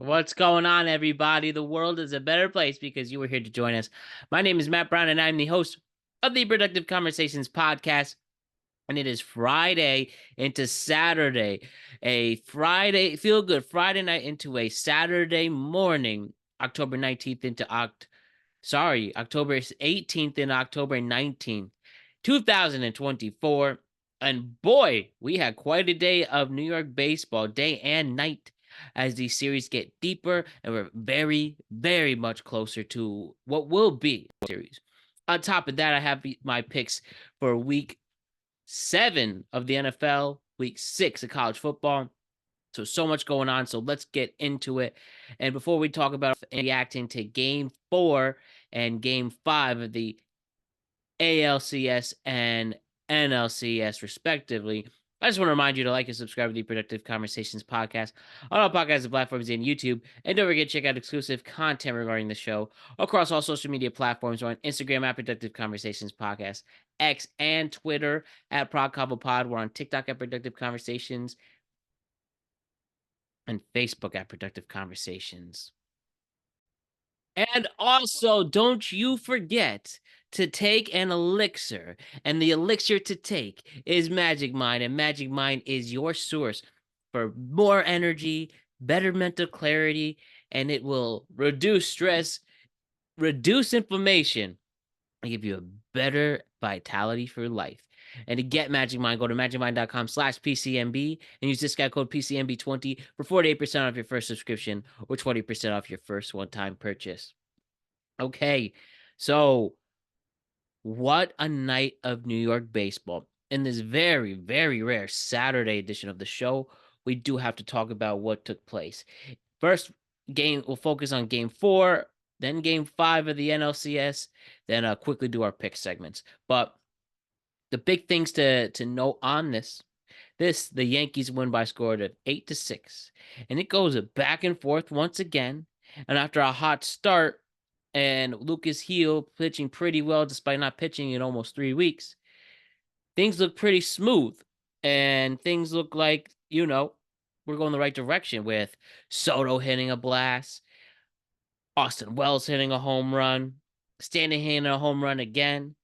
What's going on, everybody? The world is a better place because you were here to join us. My name is Matt Brown, and I'm the host of the Productive Conversations podcast. And it is Friday into Saturday, a Friday feel good Friday night into a Saturday morning, October 19th into October 18th and October 19th, 2024. And boy, we had quite a day of New York baseball, day and night, as these series get deeper and we're very, very much closer to what will be series. On top of that, I have my picks for week 7 of the NFL, week 6 of college football. So much going on. So let's get into it. And before we talk about reacting to game 4 and game 5 of the ALCS and NLCS, respectively, I just want to remind you to like and subscribe to the Productive Conversations podcast on all podcast platforms and YouTube. And don't forget to check out exclusive content regarding the show across all social media platforms. We're on Instagram at Productive Conversations Podcast, X and Twitter at ProdCobblePod. We're on TikTok at Productive Conversations and Facebook at Productive Conversations. And also, don't you forget to take an elixir. And the elixir to take is Magic Mind. And Magic Mind is your source for more energy, better mental clarity, and it will reduce stress, reduce inflammation, and give you a better vitality for life. And to get Magic Mind, go to magicmind.com/PCMB and use discount code PCMB20 for 48% off your first subscription or 20% off your first one-time purchase. Okay, so what a night of New York baseball. In this very, very rare Saturday edition of the show, we do have to talk about what took place. First game, we'll focus on game 4, then game 5 of the NLCS, then quickly do our pick segments. But the big things to note on the Yankees win by score of 8-6, and it goes back and forth once again. And after a hot start, and Lucas Heel pitching pretty well despite not pitching in almost 3 weeks, things look pretty smooth, and things look like we're going the right direction with Soto hitting a blast, Austin Wells hitting a home run, Stanton hitting a home run again.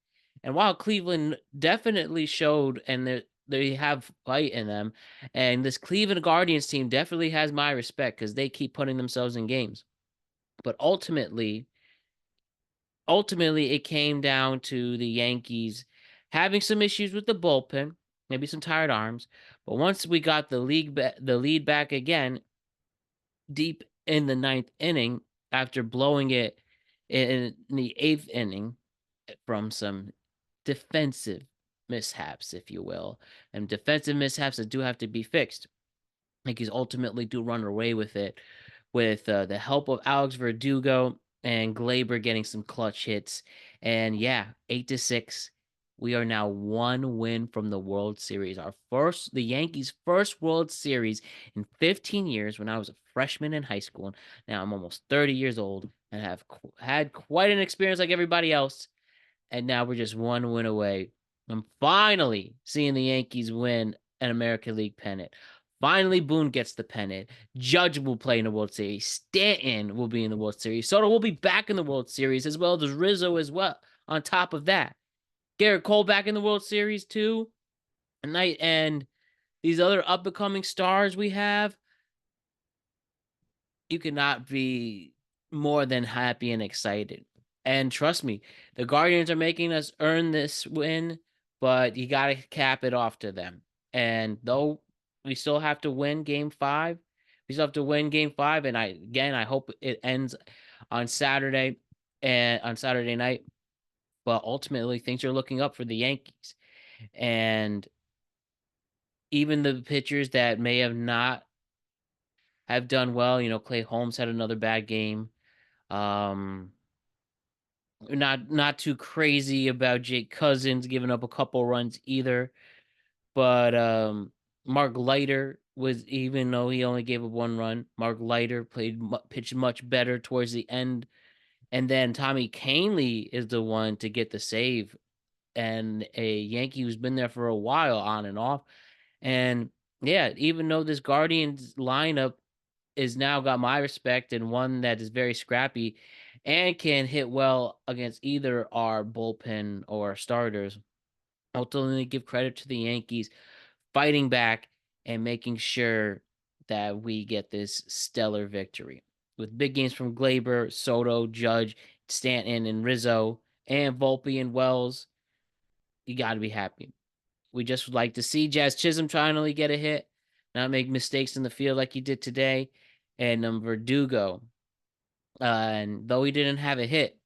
And while Cleveland definitely showed, and they have fight in them, and this Cleveland Guardians team definitely has my respect because they keep putting themselves in games. But ultimately, it came down to the Yankees having some issues with the bullpen, maybe some tired arms. But once we got the lead back again, deep in the 9th inning, after blowing it in the 8th inning from some defensive mishaps, if you will, and defensive mishaps that do have to be fixed. Yankees ultimately do run away with it with the help of Alex Verdugo and Glaber getting some clutch hits. And yeah, 8-6. We are now 1 win from the World Series. The Yankees' first World Series in 15 years when I was a freshman in high school. Now I'm almost 30 years old and have had quite an experience like everybody else. And now we're just 1 win away. I'm finally seeing the Yankees win an American League pennant. Finally, Boone gets the pennant. Judge will play in the World Series. Stanton will be in the World Series. Soto will be back in the World Series, as well as Rizzo as well. On top of that, Garrett Cole back in the World Series too. And these other up-and-coming stars we have, you cannot be more than happy and excited. And trust me, the Guardians are making us earn this win, but you got to cap it off to them. And though we still have to win game 5, and I hope it ends on Saturday night. But ultimately, things are looking up for the Yankees. And even the pitchers that may have not have done well, Clay Holmes had another bad game. Not too crazy about Jake Cousins giving up a couple runs either, but Mark Leiter even though he only gave up 1 run, Mark Leiter pitched much better towards the end, and then Tommy Kahnle is the one to get the save, and a Yankee who's been there for a while on and off, and yeah, even though this Guardians lineup is now got my respect, and one that is very scrappy and can hit well against either our bullpen or starters. Ultimately, give credit to the Yankees fighting back and making sure that we get this stellar victory. With big games from Glaber, Soto, Judge, Stanton, and Rizzo, and Volpe and Wells, you got to be happy. We just would like to see Jazz Chisholm finally get a hit, not make mistakes in the field like he did today. And Verdugo, and though he didn't have a hit,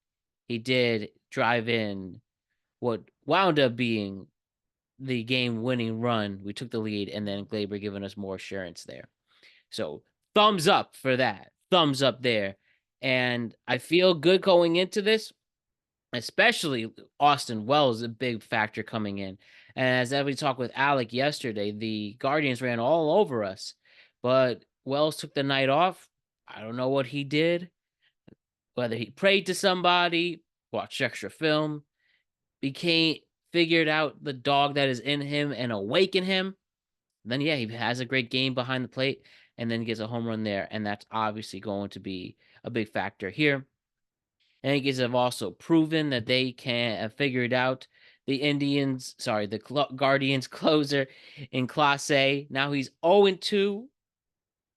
he did drive in what wound up being the game-winning run. We took the lead, and then Glaber giving us more assurance there. So thumbs up for that. Thumbs up there. And I feel good going into this, especially Austin Wells, a big factor coming in. And as we talked with Alec yesterday, the Guardians ran all over us, but Wells took the night off. I don't know what he did, whether he prayed to somebody, watched extra film, became figured out the dog that is in him and awaken him. Then yeah, he has a great game behind the plate and then gets a home run there, and that's obviously going to be a big factor here. Yankees have also proven that they can figure it out. The Guardians closer in Class A. Now he's 0-2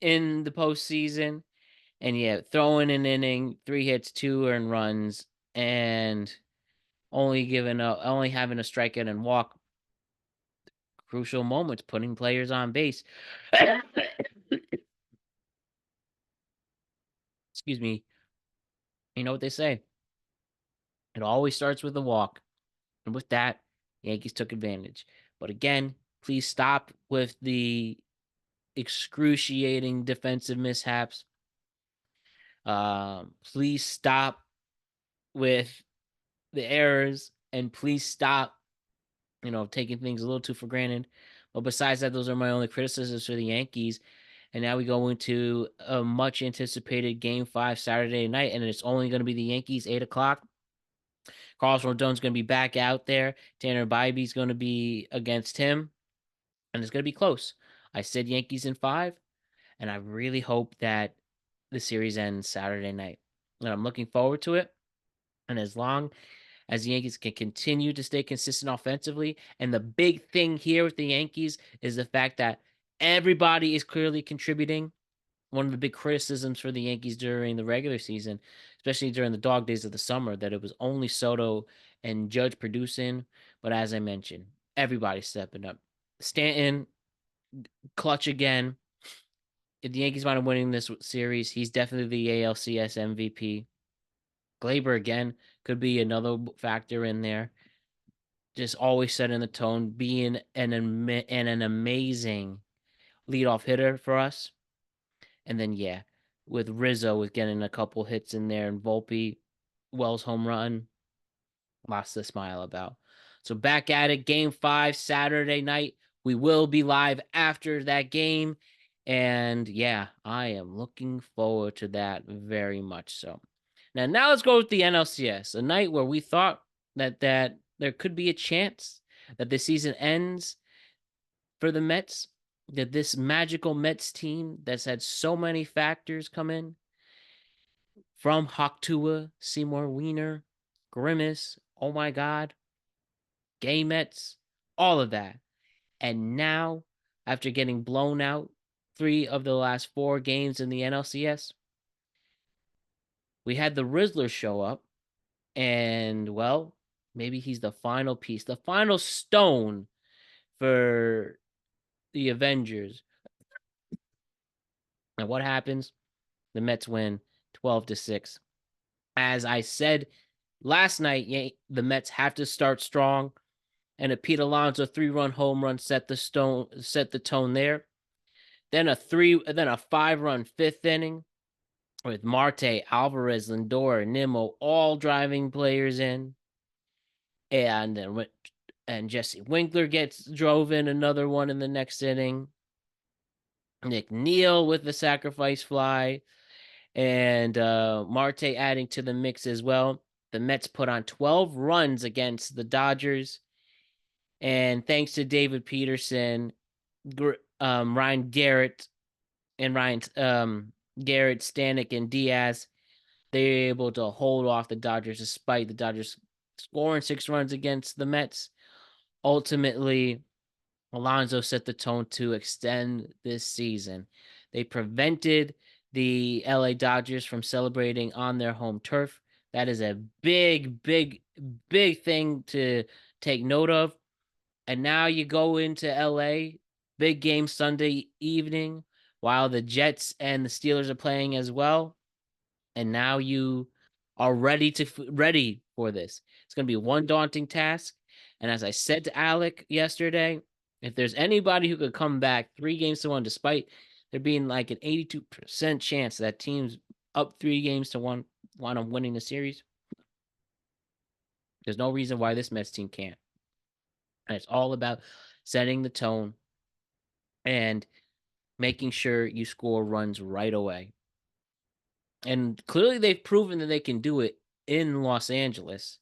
in the postseason. And yeah, throwing an inning, 3 hits, 2 earned runs, and only having a strikeout and walk. Crucial moments, putting players on base. Excuse me. You know what they say? It always starts with a walk. And with that, Yankees took advantage. But again, please stop with the excruciating defensive mishaps. Please stop with the errors, and please stop, taking things a little too for granted. But besides that, those are my only criticisms for the Yankees. And now we go into a much anticipated Game 5 Saturday night, and it's only going to be the Yankees, 8 o'clock. Carlos Rodon's going to be back out there. Tanner Bybee's going to be against him, and it's going to be close. I said Yankees in 5, and I really hope that the series ends Saturday night. And I'm looking forward to it. And as long as the Yankees can continue to stay consistent offensively, and the big thing here with the Yankees is the fact that everybody is clearly contributing. One of the big criticisms for the Yankees during the regular season, especially during the dog days of the summer, that it was only Soto and Judge producing. But as I mentioned, everybody's stepping up. Stanton, clutch again. If the Yankees wind up winning this series, he's definitely the ALCS MVP. Glaber again could be another factor in there. Just always setting the tone, being an amazing leadoff hitter for us. And then yeah, with Rizzo with getting a couple hits in there, and Volpe, Wells home run, lots to smile about. So back at it, Game 5 Saturday night. We will be live after that game. And yeah, I am looking forward to that very much so. Now let's go with the NLCS, a night where we thought that there could be a chance that the season ends for the Mets, that this magical Mets team that's had so many factors come in, from Hoctua, Seymour Wiener, Grimace, oh my God, Gay Mets, all of that. And now, after getting blown out 3 of the last 4 games in the NLCS, we had the Rizzler show up, and well, maybe he's the final piece, the final stone for the Avengers. And what happens? The Mets win 12-6. As I said last night, the Mets have to start strong, and a Pete Alonso 3-run home run set the tone there. Then a 5-run 5th inning with Marte, Alvarez, Lindor, Nimmo all driving players in, and Jesse Winkler drove in another one in the next inning. Nick Neal with the sacrifice fly, and Marte adding to the mix as well. The Mets put on 12 runs against the Dodgers, and thanks to David Peterson, Ryan Garrett, and Garrett, Stanek, and Diaz, they're able to hold off the Dodgers despite the Dodgers scoring 6 runs against the Mets. Ultimately, Alonso set the tone to extend this season. They prevented the LA Dodgers from celebrating on their home turf. That is a big, big, big thing to take note of. And now you go into LA, big game Sunday evening, while the Jets and the Steelers are playing as well. And now you are ready for this. It's going to be one daunting task. And as I said to Alec yesterday, if there's anybody who could come back 3-1, despite there being like an 82% chance that teams up 3-1 wind up winning the series, there's no reason why this Mets team can't. And it's all about setting the tone and making sure you score runs right away. And clearly they've proven that they can do it in Los Angeles.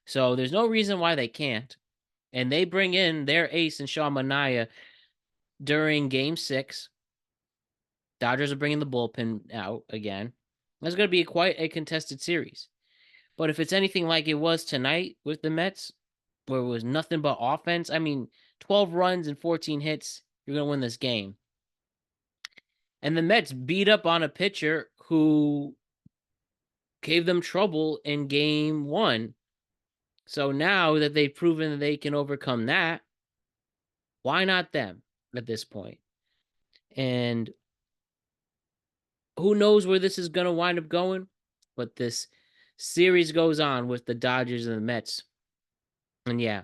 So there's no reason why they can't. And they bring in their ace in Sean Manaea during Game 6. Dodgers are bringing the bullpen out again. That's going to be quite a contested series. But if it's anything like it was tonight with the Mets, where it was nothing but offense, 12 runs and 14 hits, you're going to win this game. And the Mets beat up on a pitcher who gave them trouble in Game 1. So now that they've proven that they can overcome that, why not them at this point? And who knows where this is going to wind up going, but this series goes on with the Dodgers and the Mets. And yeah,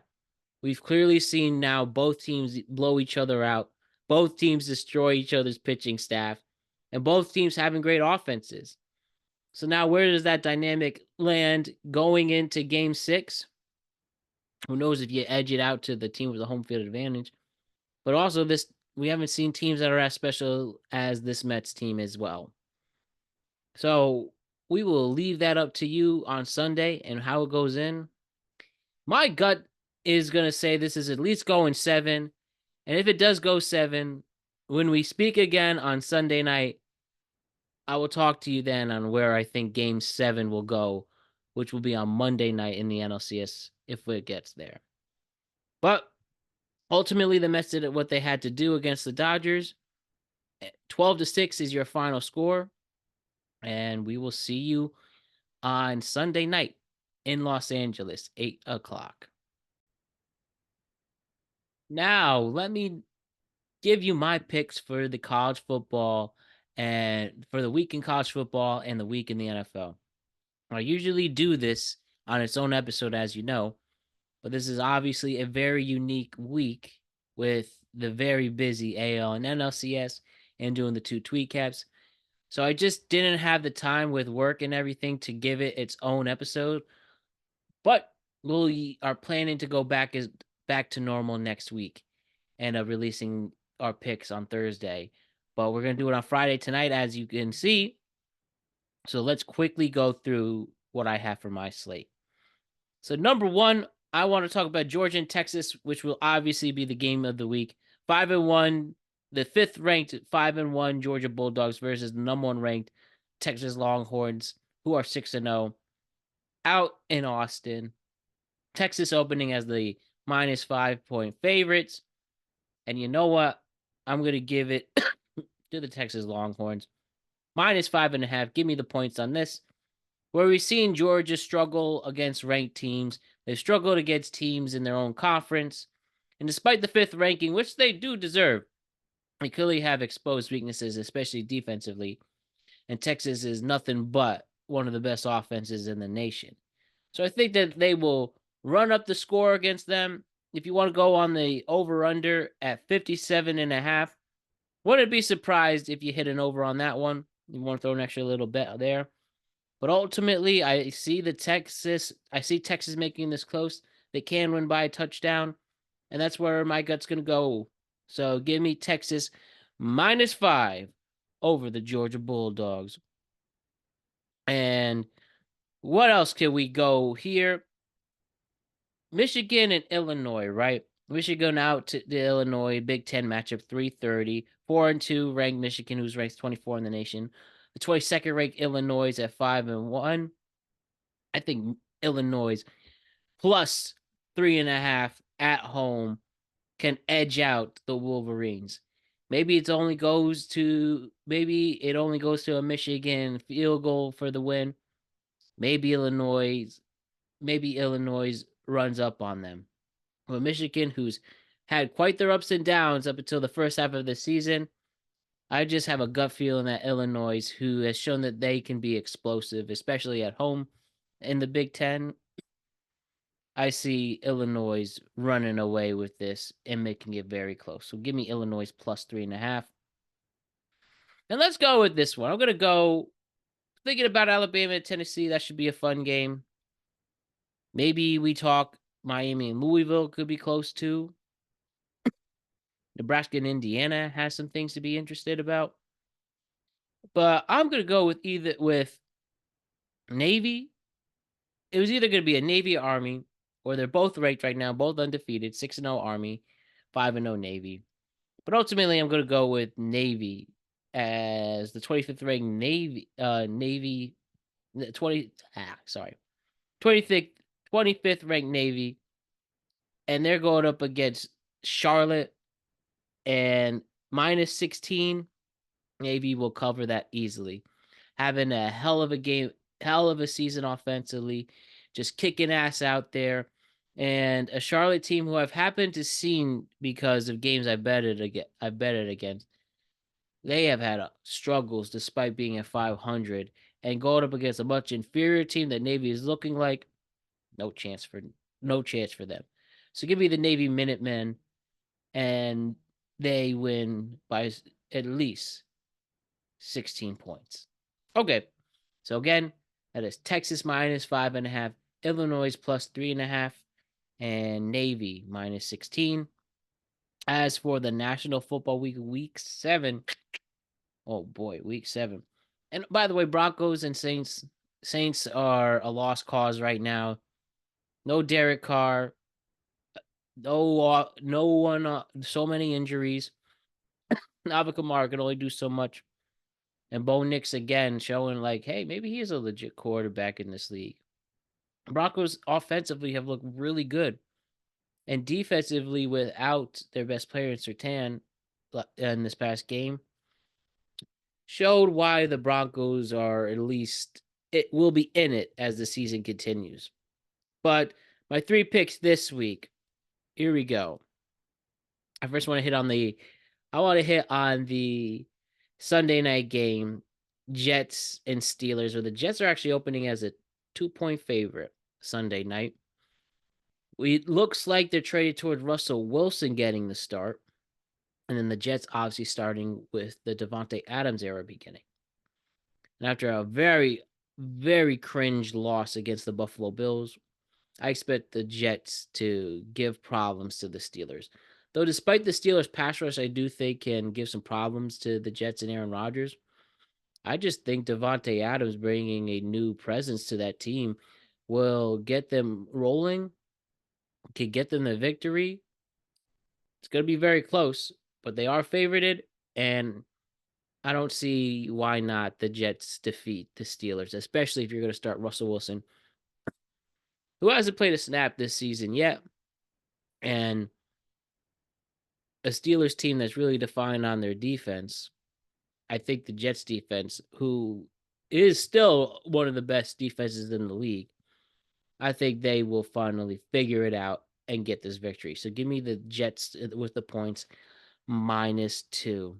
we've clearly seen now both teams blow each other out. Both teams destroy each other's pitching staff, and both teams having great offenses. So now where does that dynamic land going into Game 6? Who knows if you edge it out to the team with the home field advantage. But also we haven't seen teams that are as special as this Mets team as well. So we will leave that up to you on Sunday and how it goes in. My gut is going to say this is at least going 7. And if it does go 7, when we speak again on Sunday night, I will talk to you then on where I think Game 7 will go, which will be on Monday night in the NLCS if it gets there. But ultimately, the Mets did what they had to do against the Dodgers. 12-6 is your final score. And we will see you on Sunday night in Los Angeles, 8 o'clock. Now, let me give you my picks for the college football and for the week in college football and the week in the NFL. I usually do this on its own episode, as you know, but this is obviously a very unique week with the very busy AL and NLCS and doing the 2 tweet caps. So I just didn't have the time with work and everything to give it its own episode. But we are planning to go back to normal next week and releasing our picks on Thursday. But we're going to do it on Friday tonight, as you can see. So let's quickly go through what I have for my slate. So number 1, I want to talk about Georgia and Texas, which will obviously be the game of the week. 5-1, the 5th ranked 5-1 Georgia Bulldogs versus the number 1 ranked Texas Longhorns, who are 6-0, out in Austin. Texas opening as the -5-point favorites. And you know what? I'm going to give it to the Texas Longhorns. -5.5. Give me the points on this. Where we've seen Georgia struggle against ranked teams, they've struggled against teams in their own conference. And despite the 5th ranking, which they do deserve, they clearly have exposed weaknesses, especially defensively. And Texas is nothing but one of the best offenses in the nation. So I think that they will run up the score against them. If you want to go on the over-under at 57.5, wouldn't be surprised if you hit an over on that one. You want to throw an extra little bet there. But ultimately, I see Texas making this close. They can win by a touchdown, and that's where my gut's going to go. So give me Texas -5 over the Georgia Bulldogs. And what else can we go here? Michigan and Illinois, right? Michigan out to the Illinois Big Ten matchup 3:30. 4-2 ranked Michigan, who's ranked 24 in the nation. The 22nd ranked Illinois at 5-1. I think Illinois plus 3.5 at home can edge out the Wolverines. Maybe it only goes to a Michigan field goal for the win. Maybe Illinois runs up on them. But Michigan, who's had quite their ups and downs up until the first half of the season, I just have a gut feeling that Illinois, who has shown that they can be explosive, especially at home in the Big Ten, I see Illinois running away with this and making it very close. So give me Illinois plus 3.5. And let's go with this one. I'm going to go thinking about Alabama and Tennessee. That should be a fun game. Maybe we talk Miami and Louisville could be close too. Nebraska and Indiana has some things to be interested about. But I'm going to go with Navy. It was either going to be a Navy or Army, or they're both ranked right now, both undefeated, 6-0 Army, 5-0 Navy. But ultimately, I'm going to go with Navy as the 25th ranked Navy, 25th ranked Navy, and they're going up against Charlotte, and minus 16. Navy will cover that easily. Having a hell of a game, hell of a season offensively, just kicking ass out there. And a Charlotte team who I've happened to seen because of games I betted against. They have had struggles despite being at 500 and going up against a much inferior team that Navy is looking like. No chance for them. So give me the Navy Minutemen, and they win by at least 16 points. Okay, so again, that is Texas minus 5.5, Illinois plus 3.5, and Navy minus 16. As for the National Football Week 7, oh boy, Week 7. And by the way, Broncos and Saints are a lost cause right now. No Derek Carr, no one, so many injuries. Alvin Kamara can only do so much. And Bo Nix again showing like, hey, maybe he is a legit quarterback in this league. Broncos offensively have looked really good. And defensively, without their best player in Surtain in this past game, showed why the Broncos are at least, it will be in it as the season continues. But my 3 picks this week, here we go. I first want to hit on the Sunday night game, Jets and Steelers, where the Jets are actually opening as a 2-point favorite Sunday night. It looks like they're traded toward Russell Wilson getting the start, and then the Jets obviously starting with the Davante Adams era beginning. And after a very, very cringe loss against the Buffalo Bills, I expect the Jets to give problems to the Steelers. Though despite the Steelers' pass rush, I do think can give some problems to the Jets and Aaron Rodgers. I just think Davante Adams bringing a new presence to that team will get them rolling, can get them the victory. It's going to be very close, but they are favorited, and I don't see why not the Jets defeat the Steelers, especially if you're going to start Russell Wilson, who hasn't played a snap this season yet, and a Steelers team that's really defined on their defense. I think the Jets defense, who is still one of the best defenses in the league, I think they will finally figure it out and get this victory. So give me the Jets with the points -2.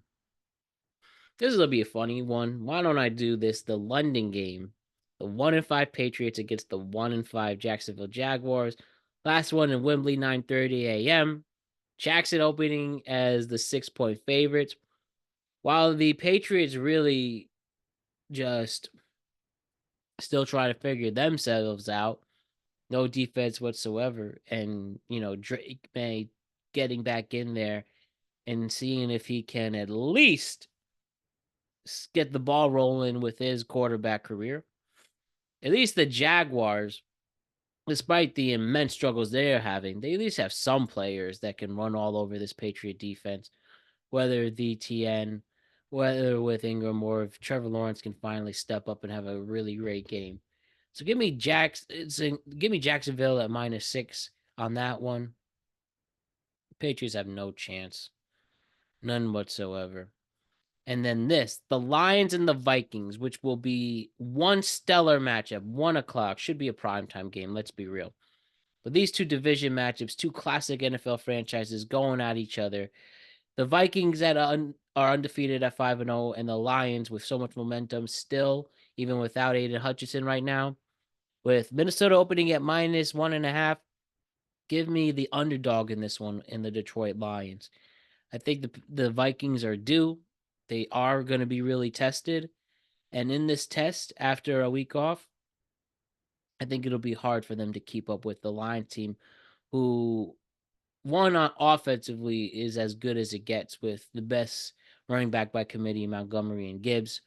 This will be a funny one. Why don't I do this? The London game. The 1-5 Patriots against the 1-5 Jacksonville Jaguars. Last one in Wembley, 9:30 a.m. Jackson opening as the 6-point favorites. While the Patriots really just still trying to figure themselves out. No defense whatsoever. And, Drake May getting back in there and seeing if he can at least get the ball rolling with his quarterback career. At least the Jaguars despite the immense struggles they're having, they at least have some players that can run all over this Patriot defense, whether the TN, whether with Ingram, or if Trevor Lawrence can finally step up and have a really great game. So give me Jacksonville at -6 on that one. Patriots have no chance. None whatsoever. And then the Lions and the Vikings, which will be one stellar matchup, 1 o'clock, should be a primetime game, let's be real. But these two division matchups, two classic NFL franchises going at each other. The Vikings that are undefeated at 5-0, and the Lions with so much momentum still, even without Aiden Hutchinson right now. With Minnesota opening at -1.5, give me the underdog in this one in the Detroit Lions. I think the Vikings are due. They are going to be really tested. And in this test, after a week off, I think it'll be hard for them to keep up with the Lions team, who one offensively is as good as it gets with the best running back by committee, Montgomery and Gibbs.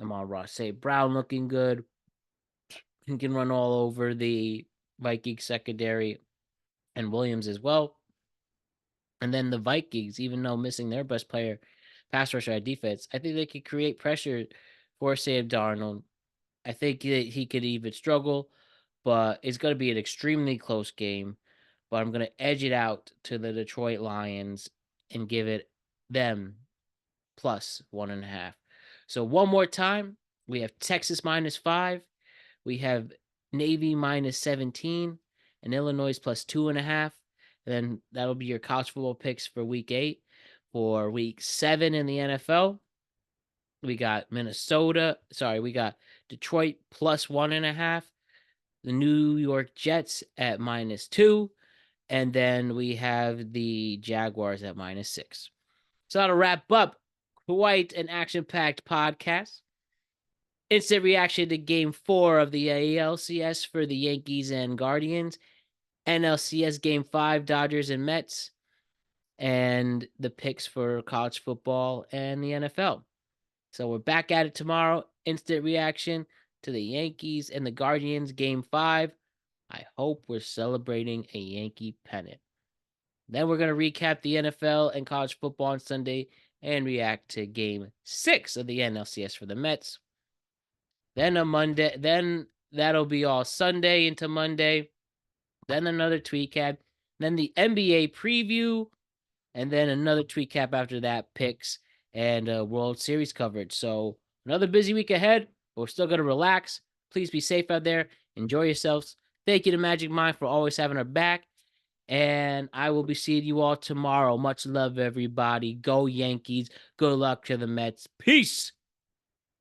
Amon-Ra St. Brown looking good. He can run all over the Vikings secondary, and Williams as well. And then the Vikings, even though missing their best player, pass rusher at defense, I think they could create pressure for Sam Darnold. I think that he could even struggle, but it's going to be an extremely close game. But I'm going to edge it out to the Detroit Lions and give it them +1.5. So one more time, we have Texas -5, we have Navy -17, and Illinois +2.5. And then that'll be your college football picks for week 8. For week 7 in the NFL, we got we got Detroit +1.5, the New York Jets at -2, and then we have the Jaguars at -6. So that'll wrap up quite an action-packed podcast. Instant reaction to Game 4 of the ALCS for the Yankees and Guardians. NLCS Game 5, Dodgers and Mets. And the picks for college football and the NFL. So we're back at it tomorrow. Instant reaction to the Yankees and the Guardians Game 5. I hope we're celebrating a Yankee pennant. Then we're going to recap the NFL and college football on Sunday and react to Game 6 of the NLCS for the Mets. Then that'll be all Sunday into Monday. Then another tweet cap. Then the NBA preview. And then another tweet cap after that, picks and World Series coverage. So another busy week ahead, but we're still going to relax. Please be safe out there. Enjoy yourselves. Thank you to Magic Mind for always having our back. And I will be seeing you all tomorrow. Much love, everybody. Go Yankees. Good luck to the Mets. Peace.